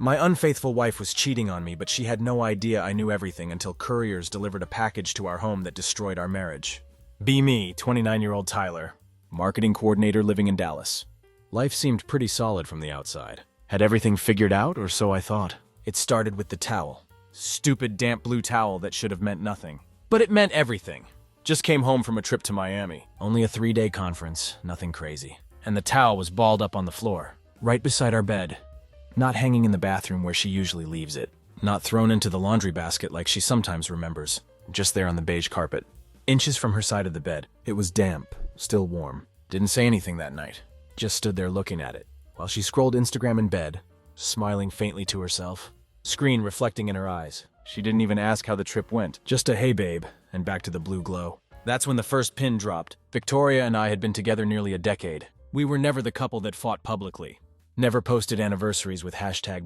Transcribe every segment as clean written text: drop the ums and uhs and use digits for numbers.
My unfaithful wife was cheating on me, but she had no idea I knew everything until couriers delivered a package to our home that destroyed our marriage. Be me, 29-year-old Tyler, marketing coordinator living in Dallas. Life seemed pretty solid from the outside. Had everything figured out, or so I thought. It started with the towel. Stupid damp blue towel that should have meant nothing. But it meant everything. Just came home from a trip to Miami. Only a 3-day conference, nothing crazy. And the towel was balled up on the floor, right beside our bed. Not hanging in the bathroom where she usually leaves it. Not thrown into the laundry basket like she sometimes remembers. Just there on the beige carpet. Inches from her side of the bed. It was damp, still warm. Didn't say anything that night. Just stood there looking at it, while she scrolled Instagram in bed, smiling faintly to herself. Screen reflecting in her eyes. She didn't even ask how the trip went. Just a hey babe, and back to the blue glow. That's when the first pin dropped. Victoria and I had been together nearly a decade. We were never the couple that fought publicly. Never posted anniversaries with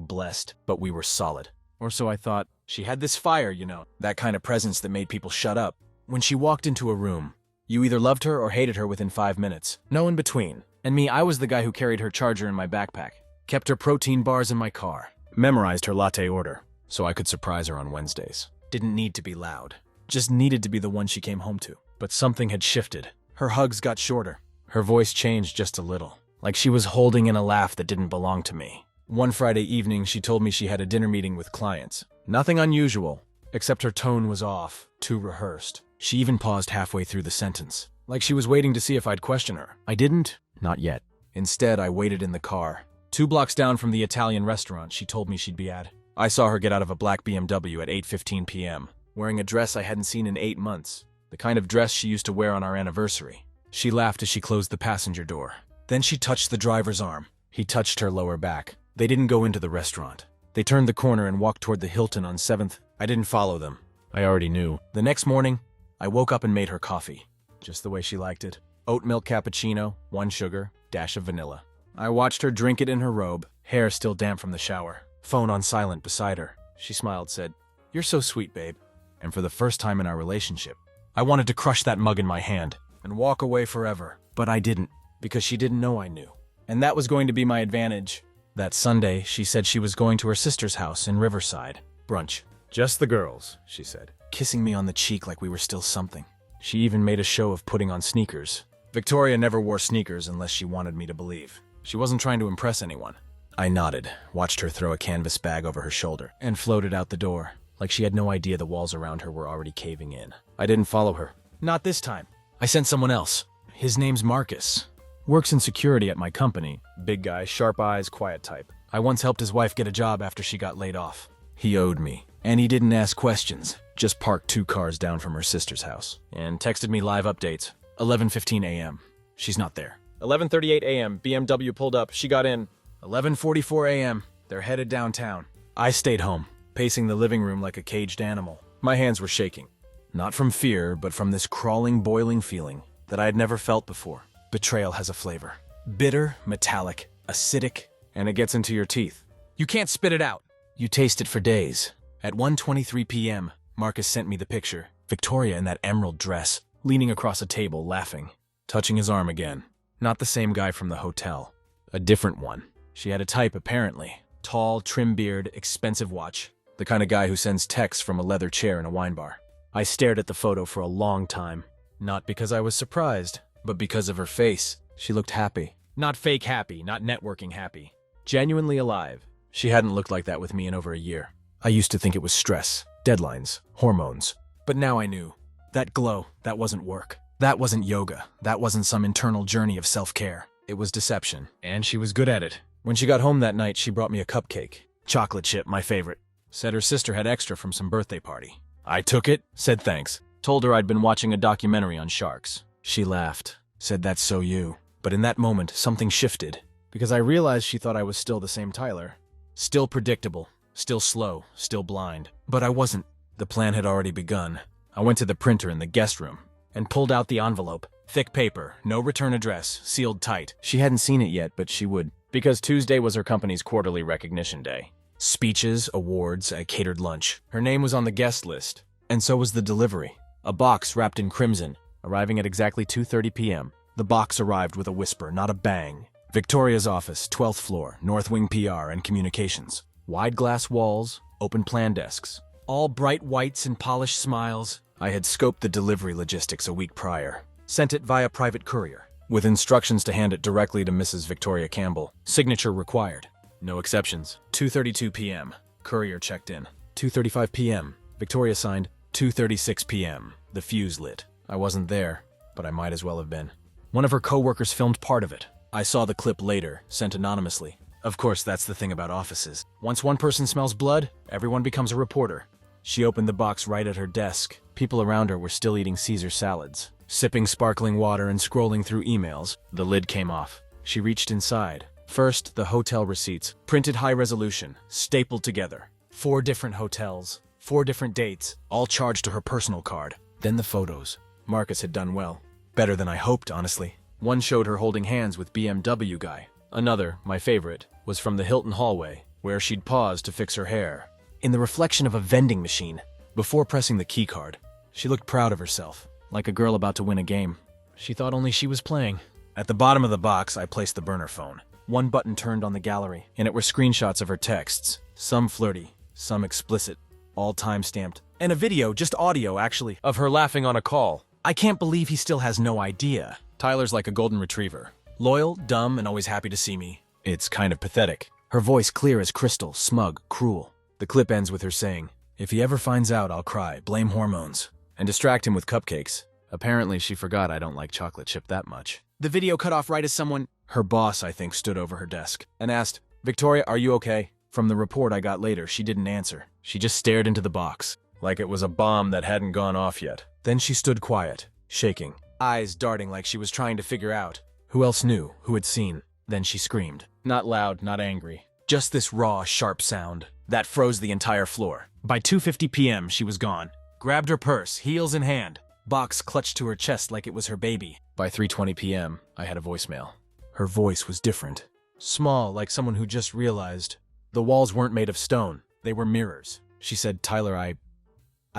#blessed, but we were solid. Or so I thought. She had this fire, you know, that kind of presence that made people shut up. When she walked into a room, you either loved her or hated her within 5 minutes. No in between. And me, I was the guy who carried her charger in my backpack, kept her protein bars in my car, memorized her latte order, so I could surprise her on Wednesdays. Didn't need to be loud. Just needed to be the one she came home to. But something had shifted. Her hugs got shorter. Her voice changed just a little. Like she was holding in a laugh that didn't belong to me. One Friday evening, she told me she had a dinner meeting with clients. Nothing unusual, except her tone was off, too rehearsed. She even paused halfway through the sentence, like she was waiting to see if I'd question her. I didn't. Not yet. Instead, I waited in the car. 2 blocks down from the Italian restaurant she told me she'd be at. I saw her get out of a black BMW at 8:15 p.m., wearing a dress I hadn't seen in 8 months, the kind of dress she used to wear on our anniversary. She laughed as she closed the passenger door. Then she touched the driver's arm. He touched her lower back. They didn't go into the restaurant. They turned the corner and walked toward the Hilton on 7th. I didn't follow them. I already knew. The next morning, I woke up and made her coffee, just the way she liked it. Oat milk cappuccino, 1 sugar, dash of vanilla. I watched her drink it in her robe, hair still damp from the shower. Phone on silent beside her. She smiled, said, "You're so sweet, babe." And for the first time in our relationship, I wanted to crush that mug in my hand and walk away forever. But I didn't, because she didn't know I knew. And that was going to be my advantage. That Sunday, she said she was going to her sister's house in Riverside. Brunch. Just the girls, she said, kissing me on the cheek like we were still something. She even made a show of putting on sneakers. Victoria never wore sneakers unless she wanted me to believe. She wasn't trying to impress anyone. I nodded, watched her throw a canvas bag over her shoulder, and floated out the door, like she had no idea the walls around her were already caving in. I didn't follow her. Not this time. I sent someone else. His name's Marcus. Works in security at my company. Big guy, sharp eyes, quiet type. I once helped his wife get a job after she got laid off. He owed me. And he didn't ask questions. Just parked 2 cars down from her sister's house. And texted me live updates. 11:15 a.m. She's not there. 11:38 a.m. BMW pulled up. She got in. 11:44 a.m. They're headed downtown. I stayed home, pacing the living room like a caged animal. My hands were shaking. Not from fear, but from this crawling, boiling feeling that I had never felt before. Betrayal has a flavor. Bitter, metallic, acidic, and it gets into your teeth. You can't spit it out. You taste it for days. At 1:23 p.m., Marcus sent me the picture. Victoria in that emerald dress, leaning across a table, laughing. Touching his arm again. Not the same guy from the hotel. A different one. She had a type, apparently. Tall, trim beard, expensive watch. The kind of guy who sends texts from a leather chair in a wine bar. I stared at the photo for a long time. Not because I was surprised, but because of her face. She looked happy. Not fake happy, not networking happy. Genuinely alive. She hadn't looked like that with me in over a year. I used to think it was stress, deadlines, hormones. But now I knew. That glow, that wasn't work. That wasn't yoga. That wasn't some internal journey of self-care. It was deception. And she was good at it. When she got home that night, she brought me a cupcake. Chocolate chip, my favorite. Said her sister had extra from some birthday party. I took it, said thanks. Told her I'd been watching a documentary on sharks. She laughed, said that's so you. But in that moment, something shifted. Because I realized she thought I was still the same Tyler. Still predictable, still slow, still blind. But I wasn't. The plan had already begun. I went to the printer in the guest room and pulled out the envelope. Thick paper, no return address, sealed tight. She hadn't seen it yet, but she would. Because Tuesday was her company's quarterly recognition day. Speeches, awards, a catered lunch. Her name was on the guest list. And so was the delivery. A box wrapped in crimson, arriving at exactly 2:30 p.m. The box arrived with a whisper, not a bang. Victoria's office, 12th floor, North Wing PR and Communications. Wide glass walls, open plan desks. All bright whites and polished smiles. I had scoped the delivery logistics a week prior. Sent it via private courier, with instructions to hand it directly to Mrs. Victoria Campbell. Signature required. No exceptions. 2:32 p.m. Courier checked in. 2:35 p.m. Victoria signed. 2:36 p.m. The fuse lit. I wasn't there, but I might as well have been. One of her co-workers filmed part of it. I saw the clip later, sent anonymously. Of course, that's the thing about offices. Once one person smells blood, everyone becomes a reporter. She opened the box right at her desk. People around her were still eating Caesar salads, sipping sparkling water and scrolling through emails. The lid came off. She reached inside. First, the hotel receipts, printed high resolution, stapled together. 4 different hotels, 4 different dates, all charged to her personal card. Then the photos. Marcus had done well. Better than I hoped, honestly. One showed her holding hands with BMW guy. Another, my favorite, was from the Hilton hallway, where she'd paused to fix her hair. In the reflection of a vending machine, before pressing the keycard, she looked proud of herself, like a girl about to win a game. She thought only she was playing. At the bottom of the box, I placed the burner phone. One button turned on the gallery, and it were screenshots of her texts. Some flirty, some explicit, all time-stamped. And a video, just audio actually, of her laughing on a call. I can't believe he still has no idea. Tyler's like a golden retriever. Loyal, dumb, and always happy to see me. It's kind of pathetic. Her voice clear as crystal, smug, cruel. The clip ends with her saying, "If he ever finds out, I'll cry, blame hormones, and distract him with cupcakes." Apparently she forgot I don't like chocolate chip that much. The video cut off right as someone, her boss I think, stood over her desk and asked, "Victoria, are you okay?" From the report I got later, she didn't answer. She just stared into the box, like it was a bomb that hadn't gone off yet. Then she stood quiet, shaking, eyes darting like she was trying to figure out who else knew, who had seen. Then she screamed. Not loud, not angry. Just this raw, sharp sound that froze the entire floor. By 2:50 p.m., she was gone. Grabbed her purse, heels in hand. Box clutched to her chest like it was her baby. By 3:20 p.m., I had a voicemail. Her voice was different. Small, like someone who just realized. The walls weren't made of stone. They were mirrors. She said, "Tyler, I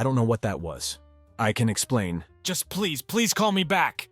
don't know what that was. I can explain. Just please call me back."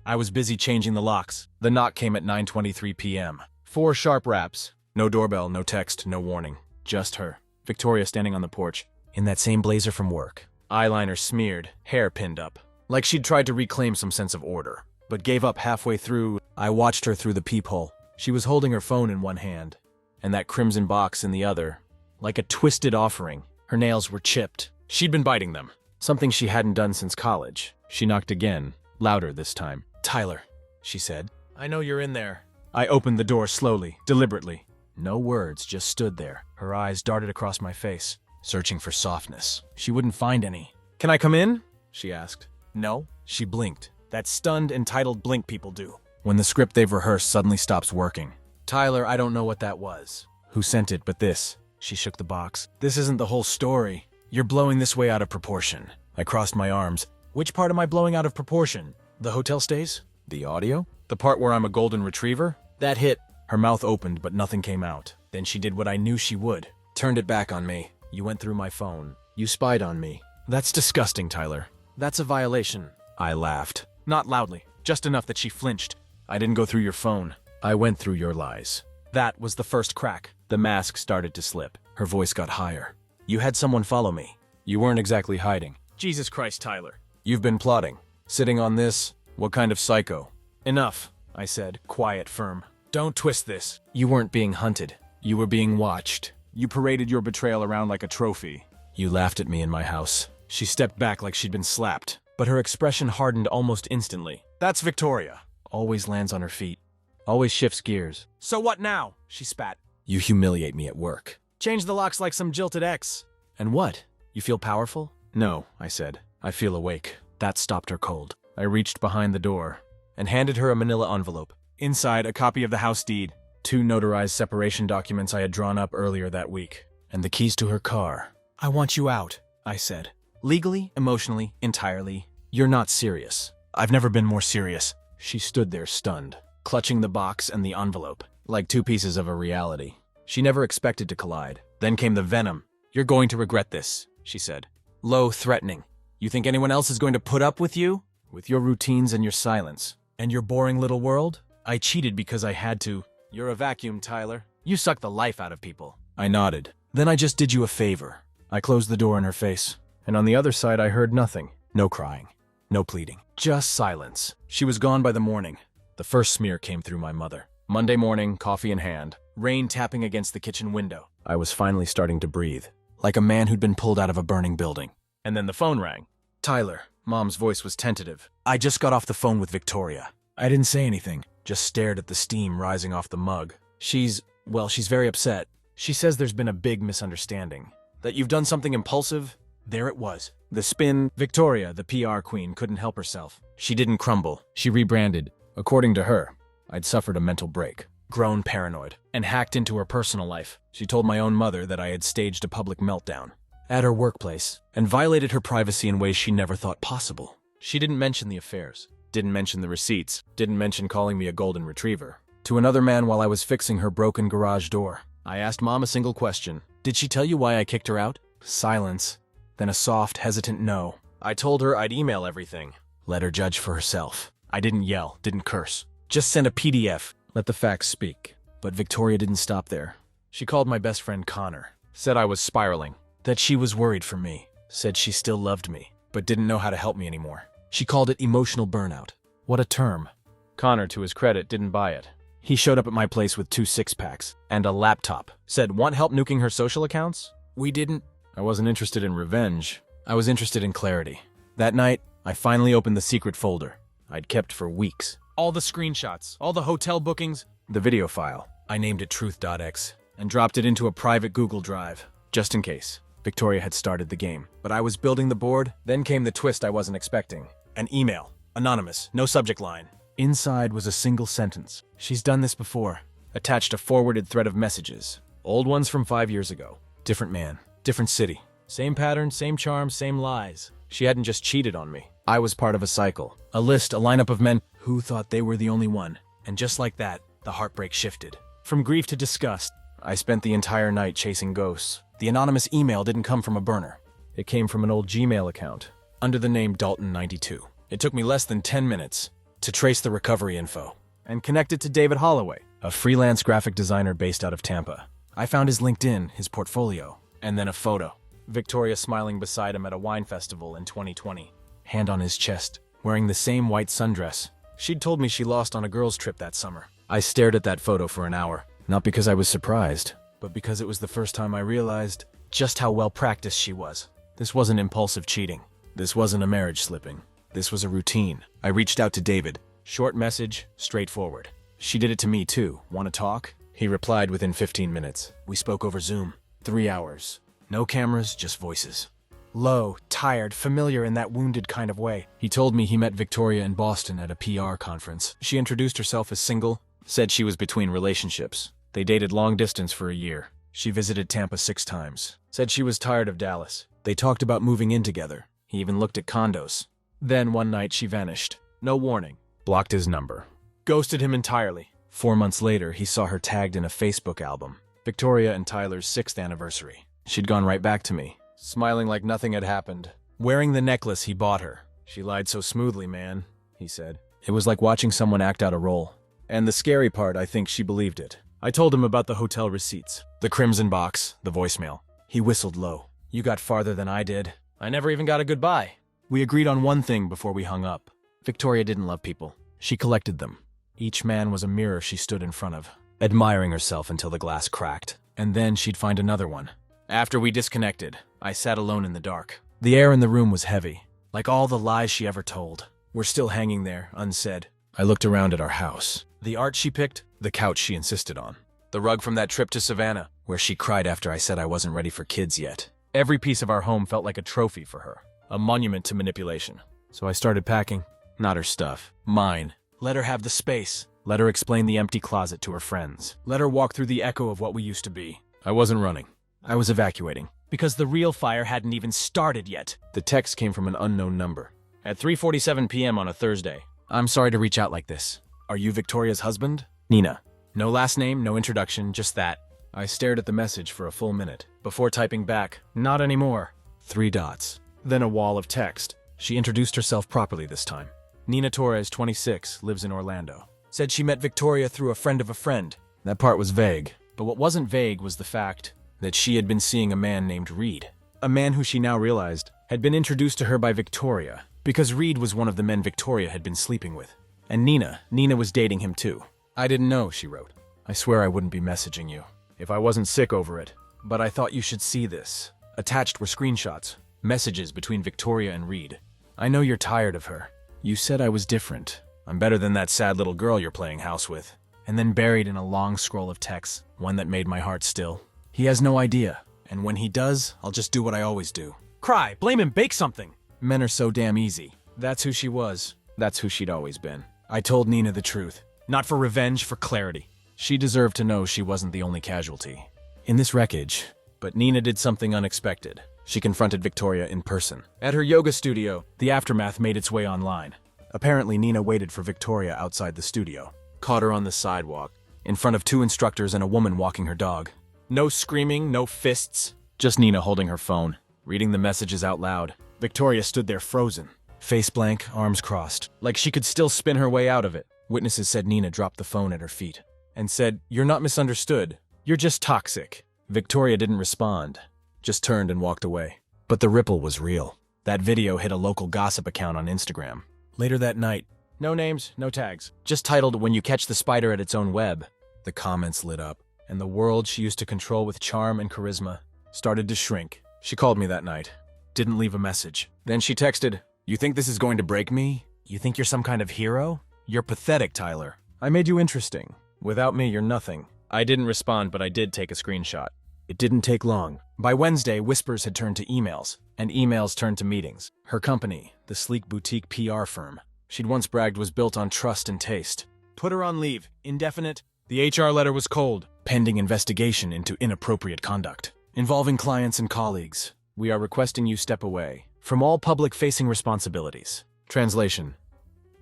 I was busy changing the locks. The knock came at 9:23 p.m. 4 sharp raps. No doorbell, no text, no warning. Just her. Victoria standing on the porch, in that same blazer from work. Eyeliner smeared, hair pinned up. Like she'd tried to reclaim some sense of order, but gave up halfway through. I watched her through the peephole. She was holding her phone in one hand, and that crimson box in the other, like a twisted offering. Her nails were chipped. She'd been biting them, something she hadn't done since college. She knocked again, louder this time. "Tyler," she said. "I know you're in there." I opened the door slowly, deliberately. No words, just stood there. Her eyes darted across my face, searching for softness. She wouldn't find any. "Can I come in?" she asked. "No." She blinked. That stunned, entitled blink people do when the script they've rehearsed suddenly stops working. "Tyler, I don't know what that was. Who sent it but this?" She shook the box. "This isn't the whole story. You're blowing this way out of proportion." I crossed my arms. "Which part am I blowing out of proportion? The hotel stays? The audio? The part where I'm a golden retriever?" That hit. Her mouth opened, but nothing came out. Then she did what I knew she would. Turned it back on me. "You went through my phone. You spied on me." "That's disgusting, Tyler. That's a violation." I laughed. Not loudly, just enough that she flinched. "I didn't go through your phone. I went through your lies." That was the first crack. The mask started to slip. Her voice got higher. "You had someone follow me. You weren't exactly hiding." "Jesus Christ, Tyler. You've been plotting. Sitting on this? What kind of psycho?" "Enough," I said, quiet, firm. "Don't twist this. You weren't being hunted. You were being watched. You paraded your betrayal around like a trophy. You laughed at me in my house." She stepped back like she'd been slapped, but her expression hardened almost instantly. That's Victoria. Always lands on her feet. Always shifts gears. "So what now?" she spat. "You humiliate me at work. Change the locks like some jilted ex." "And what? You feel powerful?" "No," I said. "I feel awake." That stopped her cold. I reached behind the door and handed her a manila envelope. Inside, a copy of the house deed, 2 notarized separation documents I had drawn up earlier that week, and the keys to her car. "I want you out," I said. "Legally, emotionally, entirely. You're not serious." "I've never been more serious." She stood there stunned, clutching the box and the envelope, like 2 pieces of a reality. She never expected to collide. Then came the venom. "You're going to regret this," she said. Low, threatening. "You think anyone else is going to put up with you? With your routines and your silence? And your boring little world? I cheated because I had to." "You're a vacuum, Tyler. You suck the life out of people." I nodded. Then I just did you a favor. I closed the door in her face, and on the other side I heard nothing. No crying. No pleading. Just silence. She was gone by the morning. The first smear came through my mother. Monday morning, coffee in hand, rain tapping against the kitchen window. I was finally starting to breathe, like a man who'd been pulled out of a burning building. And then the phone rang. Tyler. Mom's voice was tentative. I just got off the phone with Victoria. I didn't say anything, just stared at the steam rising off the mug. She's very upset. She says there's been a big misunderstanding. That you've done something impulsive. There it was. The spin. Victoria, the PR queen, couldn't help herself. She didn't crumble. She rebranded. According to her, I'd suffered a mental break, grown paranoid, and hacked into her personal life. She told my own mother that I had staged a public meltdown at her workplace and violated her privacy in ways she never thought possible. She didn't mention the affairs, didn't mention the receipts, didn't mention calling me a golden retriever. To another man while I was fixing her broken garage door, I asked Mom a single question. Did she tell you why I kicked her out? Silence. Then a soft, hesitant no. I told her I'd email everything. Let her judge for herself. I didn't yell, didn't curse. Just send a PDF. Let the facts speak. But Victoria didn't stop there. She called my best friend Connor. Said I was spiraling. That she was worried for me. Said she still loved me, but didn't know how to help me anymore. She called it emotional burnout. What a term. Connor, to his credit, didn't buy it. He showed up at my place with 2 six-packs and a laptop. Said, want help nuking her social accounts? We didn't. I wasn't interested in revenge. I was interested in clarity. That night, I finally opened the secret folder I'd kept for weeks. All the screenshots, all the hotel bookings, the video file. I named it truth.x and dropped it into a private Google Drive, just in case. Victoria had started the game, but I was building the board. Then came the twist I wasn't expecting. An email. Anonymous. No subject line. Inside was a single sentence. She's done this before. Attached a forwarded thread of messages. Old ones from 5 years ago. Different man. Different city. Same pattern, same charm, same lies. She hadn't just cheated on me. I was part of a cycle. A list, a lineup of men who thought they were the only one. And just like that, the heartbreak shifted. From grief to disgust, I spent the entire night chasing ghosts. The anonymous email didn't come from a burner. It came from an old Gmail account, under the name Dalton92. It took me less than 10 minutes to trace the recovery info and connect it to David Holloway, a freelance graphic designer based out of Tampa. I found his LinkedIn, his portfolio, and then a photo. Victoria smiling beside him at a wine festival in 2020, hand on his chest, wearing the same white sundress. She'd told me she lost on a girls' trip that summer. I stared at that photo for an hour, not because I was surprised, but because it was the first time I realized just how well practiced she was. This wasn't impulsive cheating. This wasn't a marriage slipping. This was a routine. I reached out to David. Short message, straightforward. She did it to me too. Want to talk? He replied within 15 minutes. We spoke over Zoom. 3 hours. No cameras, just voices. Low, tired, familiar in that wounded kind of way. He told me he met Victoria in Boston at a PR conference. She introduced herself as single, said she was between relationships. They dated long distance for a year. She visited Tampa 6 times. Said she was tired of Dallas. They talked about moving in together. He even looked at condos. Then one night she vanished. No warning. Blocked his number. Ghosted him entirely. 4 months later, he saw her tagged in a Facebook album. Victoria and Tyler's 6th anniversary. She'd gone right back to me, smiling like nothing had happened. Wearing the necklace he bought her. She lied so smoothly, man, he said. It was like watching someone act out a role. And the scary part, I think she believed it. I told him about the hotel receipts, the crimson box, the voicemail. He whistled low. You got farther than I did. I never even got a goodbye. We agreed on one thing before we hung up. Victoria didn't love people. She collected them. Each man was a mirror she stood in front of, admiring herself until the glass cracked. And then she'd find another one. After we disconnected, I sat alone in the dark. The air in the room was heavy, like all the lies she ever told were still hanging there, unsaid. I looked around at our house. The art she picked, the couch she insisted on. The rug from that trip to Savannah, where she cried after I said I wasn't ready for kids yet. Every piece of our home felt like a trophy for her, a monument to manipulation. So I started packing. Not her stuff. Mine. Let her have the space. Let her explain the empty closet to her friends. Let her walk through the echo of what we used to be. I wasn't running. I was evacuating. Because the real fire hadn't even started yet. The text came from an unknown number. At 3:47 p.m. on a Thursday. I'm sorry to reach out like this. Are you Victoria's husband? Nina. No last name, no introduction, just that. I stared at the message for a full minute, before typing back, not anymore. 3 dots. Then a wall of text. She introduced herself properly this time. Nina Torres, 26, lives in Orlando. Said she met Victoria through a friend of a friend. That part was vague, but what wasn't vague was the fact that she had been seeing a man named Reed. A man who she now realized had been introduced to her by Victoria, because Reed was one of the men Victoria had been sleeping with. And Nina was dating him too. I didn't know, she wrote. I swear I wouldn't be messaging you if I wasn't sick over it, but I thought you should see this. Attached were screenshots, messages between Victoria and Reed. I know you're tired of her. You said I was different. I'm better than that sad little girl you're playing house with. And then buried in a long scroll of texts, one that made my heart still. He has no idea, and when he does, I'll just do what I always do. Cry, blame him, bake something. Men are so damn easy. That's who she was. That's who she'd always been. I told Nina the truth. Not for revenge, for clarity. She deserved to know she wasn't the only casualty in this wreckage. But Nina did something unexpected. She confronted Victoria in person. At her yoga studio, the aftermath made its way online. Apparently, Nina waited for Victoria outside the studio. Caught her on the sidewalk, in front of 2 instructors and a woman walking her dog. No screaming, no fists. Just Nina holding her phone, reading the messages out loud. Victoria stood there frozen. Face blank, arms crossed, like she could still spin her way out of it. Witnesses said Nina dropped the phone at her feet and said, "You're not misunderstood. You're just toxic." Victoria didn't respond, just turned and walked away. But the ripple was real. That video hit a local gossip account on Instagram. Later that night, no names, no tags, just titled, "When You Catch the Spider at Its Own Web." The comments lit up, and the world she used to control with charm and charisma started to shrink. She called me that night. Didn't leave a message. Then she texted, "You think this is going to break me? You think you're some kind of hero? You're pathetic, Tyler. I made you interesting. Without me, you're nothing." I didn't respond, but I did take a screenshot. It didn't take long. By Wednesday, whispers had turned to emails, and emails turned to meetings. Her company, the sleek boutique PR firm she'd once bragged was built on trust and taste. Put her on leave, indefinite. The HR letter was cold. Pending investigation into inappropriate conduct involving clients and colleagues. We are requesting you step away from all public-facing responsibilities. Translation: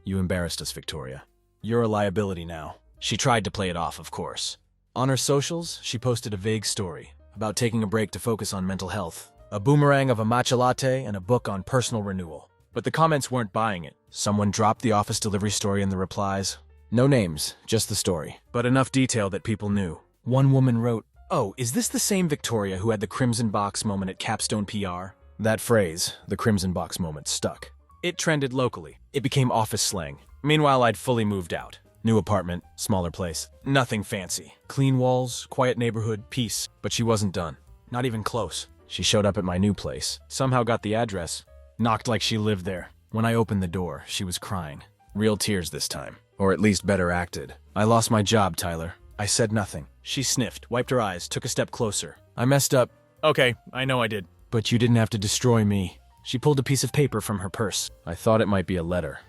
You embarrassed us, Victoria. You're a liability now. She tried to play it off, of course. On her socials, she posted a vague story about taking a break to focus on mental health, a boomerang of a matcha latte, and a book on personal renewal. But the comments weren't buying it. Someone dropped the office delivery story in the replies. No names, just the story, but enough detail that people knew. One woman wrote, "Oh, is this the same Victoria who had the Crimson Box moment at Capstone PR?" That phrase, the Crimson Box moment, stuck. It trended locally. It became office slang. Meanwhile, I'd fully moved out. New apartment, smaller place. Nothing fancy. Clean walls, quiet neighborhood, peace. But she wasn't done. Not even close. She showed up at my new place. Somehow got the address. Knocked like she lived there. When I opened the door, she was crying. Real tears this time. Or at least better acted. "I lost my job, Tyler." I said nothing. She sniffed, wiped her eyes, took a step closer. "I messed up." "Okay, I know I did." "But you didn't have to destroy me." She pulled a piece of paper from her purse. I thought it might be a letter.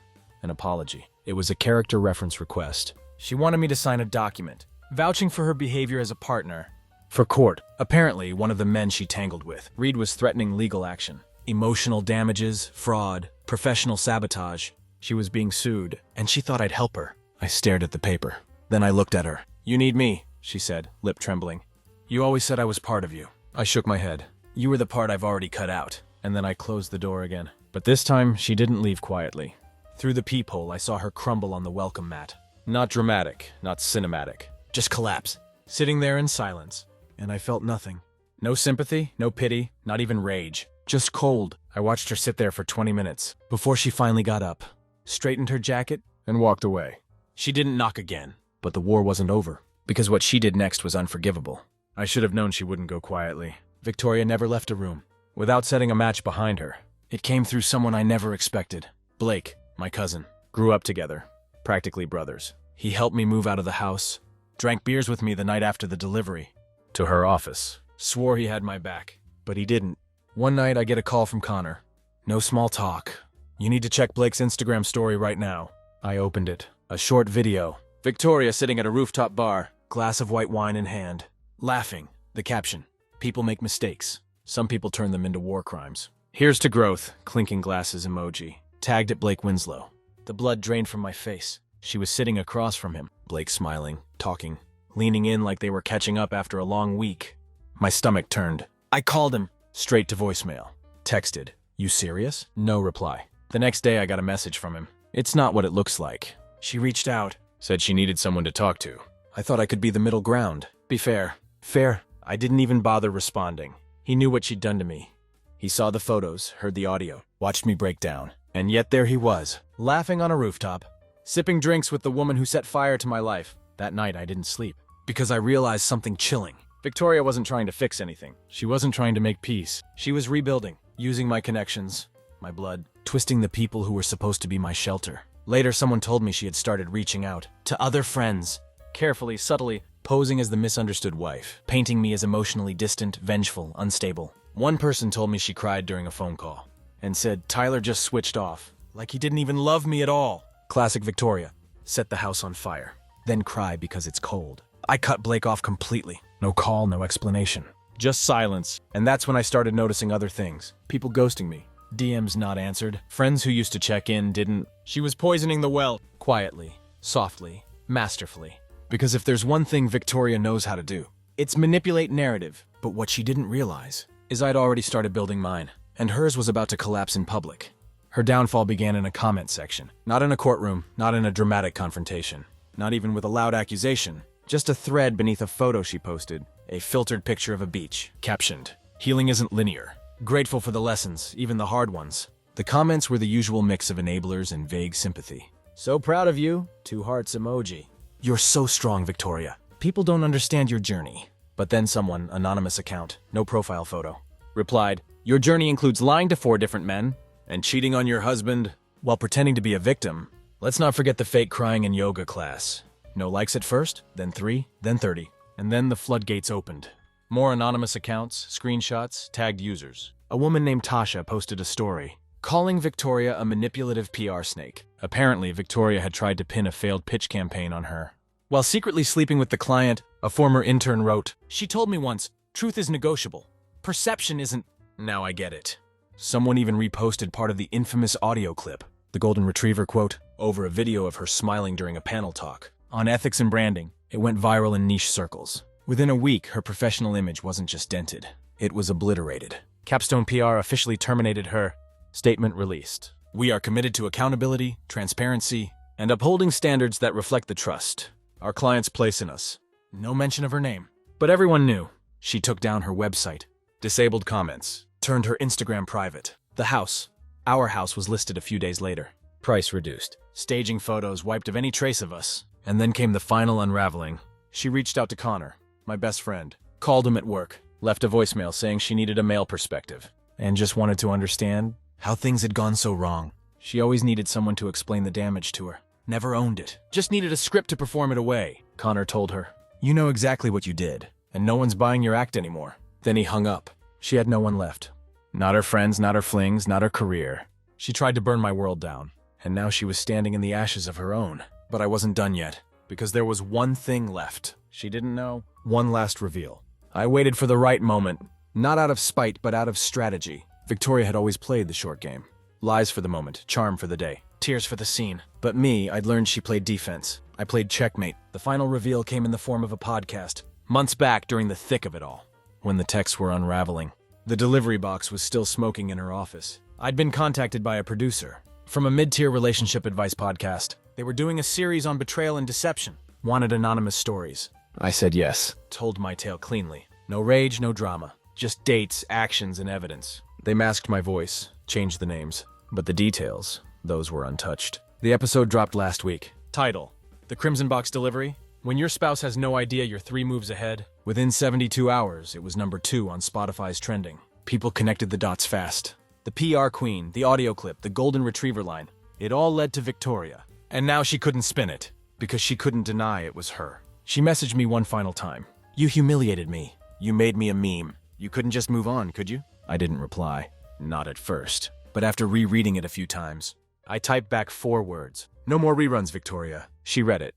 An apology. It was a character reference request. She wanted me to sign a document, vouching for her behavior as a partner. For court. Apparently, one of the men she tangled with. Reed was threatening legal action. Emotional damages, fraud, professional sabotage. She was being sued, and she thought I'd help her. I stared at the paper. Then I looked at her. "You need me," she said, lip trembling. "You always said I was part of you." I shook my head. "You were the part I've already cut out." And then I closed the door again. But this time, she didn't leave quietly. Through the peephole, I saw her crumble on the welcome mat. Not dramatic, not cinematic. Just collapse. Sitting there in silence. And I felt nothing. No sympathy, no pity, not even rage. Just cold. I watched her sit there for 20 minutes, before she finally got up, straightened her jacket, and walked away. She didn't knock again. But the war wasn't over, because what she did next was unforgivable. I should have known she wouldn't go quietly. Victoria never left a room, without setting a match behind her. It came through someone I never expected. Blake, my cousin. Grew up together. Practically brothers. He helped me move out of the house. Drank beers with me the night after the delivery. To her office. Swore he had my back. But he didn't. One night I get a call from Connor. No small talk. "You need to check Blake's Instagram story right now." I opened it. A short video. Victoria sitting at a rooftop bar, glass of white wine in hand. Laughing. The caption. "People make mistakes. Some people turn them into war crimes." "Here's to growth," clinking glasses emoji. Tagged at Blake Winslow. The blood drained from my face. She was sitting across from him. Blake smiling, talking, leaning in like they were catching up after a long week. My stomach turned. I called him. Straight to voicemail. Texted. "You serious?" No reply. The next day I got a message from him. "It's not what it looks like." She reached out. Said she needed someone to talk to. I thought I could be the middle ground. Be fair. Fair? I didn't even bother responding. He knew what she'd done to me. He saw the photos, heard the audio, watched me break down. And yet there he was, laughing on a rooftop, sipping drinks with the woman who set fire to my life. That night I didn't sleep, because I realized something chilling. Victoria wasn't trying to fix anything. She wasn't trying to make peace. She was rebuilding, using my connections, my blood, twisting the people who were supposed to be my shelter. Later, someone told me she had started reaching out to other friends, carefully, subtly, posing as the misunderstood wife, painting me as emotionally distant, vengeful, unstable. One person told me she cried during a phone call and said Tyler just switched off, like he didn't even love me at all. Classic Victoria. Set the house on fire, then cry because it's cold. I cut Blake off completely. No call, no explanation. Just silence. And that's when I started noticing other things. People ghosting me. DMs not answered. Friends who used to check in didn't. She was poisoning the well. Quietly, softly, masterfully. Because if there's one thing Victoria knows how to do, it's manipulate narrative. But what she didn't realize is I'd already started building mine, and hers was about to collapse in public. Her downfall began in a comment section. Not in a courtroom, not in a dramatic confrontation, not even with a loud accusation. Just a thread beneath a photo she posted, a filtered picture of a beach, captioned, "Healing isn't linear. Grateful for the lessons, even the hard ones." The comments were the usual mix of enablers and vague sympathy. "So proud of you," 2 hearts emoji. "You're so strong, Victoria. People don't understand your journey." But then someone, anonymous account, no profile photo, replied, "Your journey includes lying to 4 different men and cheating on your husband while pretending to be a victim. Let's not forget the fake crying in yoga class. No likes at first, then 3, then 30. And then the floodgates opened. More anonymous accounts, screenshots, tagged users. A woman named Tasha posted a story, calling Victoria a manipulative PR snake. Apparently, Victoria had tried to pin a failed pitch campaign on her. While secretly sleeping with the client, a former intern wrote, "She told me once, truth is negotiable. Perception isn't." Now I get it. Someone even reposted part of the infamous audio clip, the golden retriever quote, over a video of her smiling during a panel talk. On ethics and branding, it went viral in niche circles. Within a week, her professional image wasn't just dented, it was obliterated. Capstone PR officially terminated her. Statement released. "We are committed to accountability, transparency, and upholding standards that reflect the trust our clients place in us." No mention of her name. But everyone knew. She took down her website, disabled comments, turned her Instagram private. The house, our house, was listed a few days later. Price reduced. Staging photos wiped of any trace of us. And then came the final unraveling. She reached out to Connor, my best friend, called him at work, left a voicemail saying she needed a male perspective, and just wanted to understand how things had gone so wrong. She always needed someone to explain the damage to her. Never owned it. Just needed a script to perform it away. Connor told her, "You know exactly what you did, and no one's buying your act anymore." Then he hung up. She had no one left. Not her friends, not her flings, not her career. She tried to burn my world down, and now she was standing in the ashes of her own. But I wasn't done yet, because there was one thing left. She didn't know. One last reveal. I waited for the right moment, not out of spite, but out of strategy. Victoria had always played the short game. Lies for the moment, charm for the day, tears for the scene. But me, I'd learned she played defense. I played checkmate. The final reveal came in the form of a podcast, months back during the thick of it all, when the texts were unraveling. The delivery box was still smoking in her office. I'd been contacted by a producer from a mid-tier relationship advice podcast. They were doing a series on betrayal and deception. Wanted anonymous stories. I said yes. Told my tale cleanly. No rage, no drama. Just dates, actions, and evidence. They masked my voice, changed the names. But the details, those were untouched. The episode dropped last week. Title: The Crimson Box Delivery. When your spouse has no idea you're 3 moves ahead. Within 72 hours, it was number 2 on Spotify's trending. People connected the dots fast. The PR queen, the audio clip, the golden retriever line. It all led to Victoria. And now she couldn't spin it, because she couldn't deny it was her. She messaged me one final time. "You humiliated me. You made me a meme. You couldn't just move on, could you?" I didn't reply. Not at first. But after rereading it a few times, I typed back 4 words. "No more reruns, Victoria." She read it.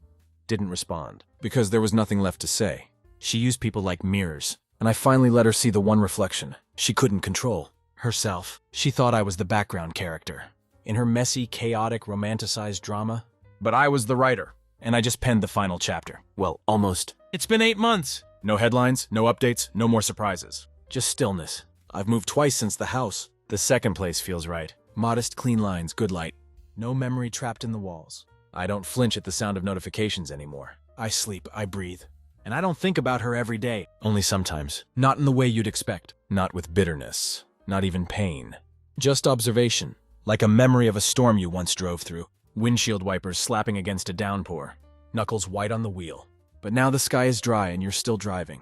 Didn't respond. Because there was nothing left to say. She used people like mirrors. And I finally let her see the one reflection she couldn't control. Herself. She thought I was the background character in her messy, chaotic, romanticized drama. But I was the writer, and I just penned the final chapter. Well, almost. It's been 8 months. No headlines, no updates, no more surprises. Just stillness. I've moved twice since the house. The second place feels right. Modest, clean lines, good light. No memory trapped in the walls. I don't flinch at the sound of notifications anymore. I sleep, I breathe. And I don't think about her every day. Only sometimes. Not in the way you'd expect. Not with bitterness. Not even pain. Just observation. Like a memory of a storm you once drove through. Windshield wipers slapping against a downpour. Knuckles white on the wheel. But now the sky is dry and you're still driving.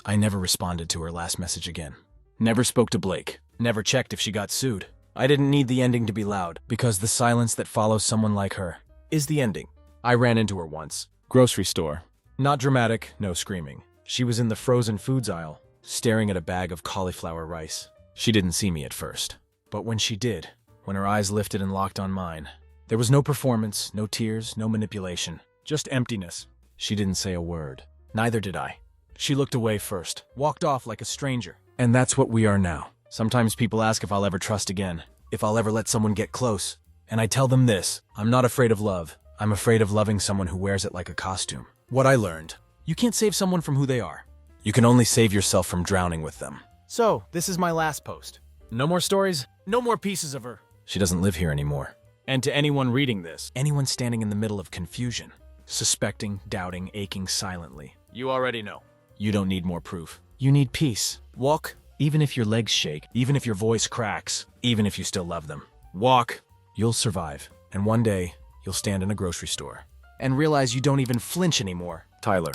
I never responded to her last message again. Never spoke to Blake. Never checked if she got sued. I didn't need the ending to be loud, because the silence that follows someone like her is the ending. I ran into her once. Grocery store. Not dramatic, no screaming. She was in the frozen foods aisle, staring at a bag of cauliflower rice. She didn't see me at first. But when she did, when her eyes lifted and locked on mine, there was no performance, no tears, no manipulation. Just emptiness. She didn't say a word. Neither did I. She looked away first, walked off like a stranger. And that's what we are now. Sometimes people ask if I'll ever trust again, if I'll ever let someone get close. And I tell them this: I'm not afraid of love. I'm afraid of loving someone who wears it like a costume. What I learned: you can't save someone from who they are. You can only save yourself from drowning with them. So, this is my last post. No more stories, no more pieces of her. She doesn't live here anymore. And to anyone reading this, anyone standing in the middle of confusion, suspecting, doubting, aching silently, you already know. You don't need more proof. You need peace. Walk, even if your legs shake, even if your voice cracks, even if you still love them. Walk. You'll survive. And one day, you'll stand in a grocery store and realize you don't even flinch anymore. Tyler.